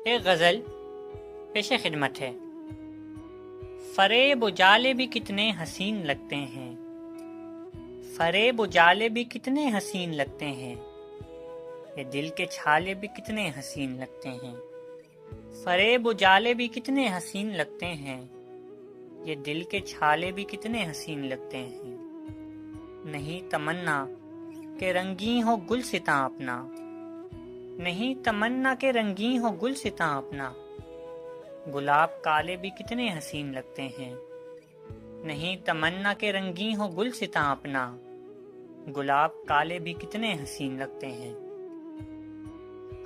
ایک غزل پیش خدمت ہے۔ فریب و جالے بھی کتنے حسین لگتے ہیں، فریب و جالے بھی کتنے حسین لگتے ہیں، یہ دل کے چھالے بھی کتنے حسین لگتے ہیں۔ فریب و جالے بھی کتنے حسین لگتے ہیں، یہ دل کے چھالے بھی کتنے حسین لگتے ہیں۔ نہیں تمنا کہ رنگیں ہو گلستاں اپنا، نہیں تمنا کہ رنگیں ہو گلستاں اپنا، گلاب کالے بھی کتنے حسین لگتے ہیں۔ نہیں تمنا کہ رنگیں ہو گلستاں اپنا، گلاب کالے بھی کتنے حسین لگتے ہیں۔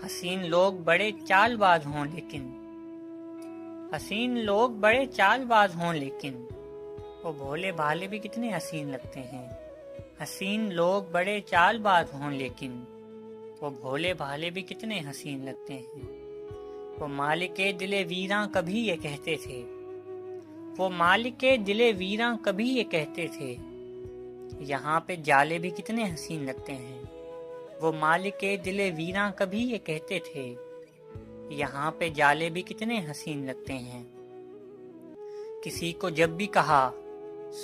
حسین لوگ بڑے چال باز ہوں لیکن، حسین لوگ بڑے چال باز ہوں لیکن، وہ بھولے بھالے بھی کتنے حسین لگتے ہیں۔ حسین لوگ بڑے چال باز ہوں لیکن، وہ بھولے بھالے بھی کتنے حسین لگتے ہیں۔ وہ مالک دل ویراں کبھی یہ کہتے تھے، وہ مالک دل ویراں کبھی یہ کہتے تھے، یہاں پہ جالے بھی کتنے حسین لگتے ہیں۔ وہ مالک دل ویراں کبھی یہ کہتے تھے، یہاں پہ جالے بھی کتنے حسین لگتے ہیں۔ کسی کو جب بھی کہا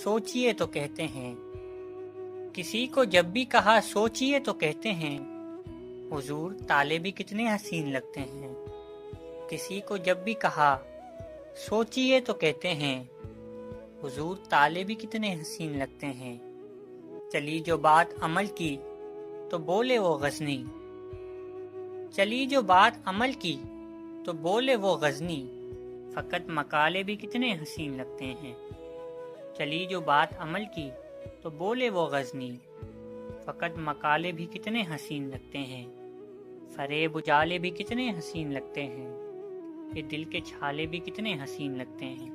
سوچئے تو کہتے ہیں، کسی کو جب بھی کہا سوچئے تو کہتے ہیں، حضور تالے بھی کتنے حسین لگتے ہیں۔ کسی کو جب بھی کہا سوچئے تو کہتے ہیں، حضور تالے بھی کتنے حسین لگتے ہیں۔ چلی جو بات عمل کی تو بولے وہ غزنی، چلی جو بات عمل کی تو بولے وہ غزنی، فقط مقالے بھی کتنے حسین لگتے ہیں۔ چلی جو بات عمل کی تو بولے وہ غزنی، فقط مقالے بھی کتنے حسین لگتے ہیں۔ فریب و جالے بھی کتنے حسین لگتے ہیں، یہ دل کے چھالے بھی کتنے حسین لگتے ہیں۔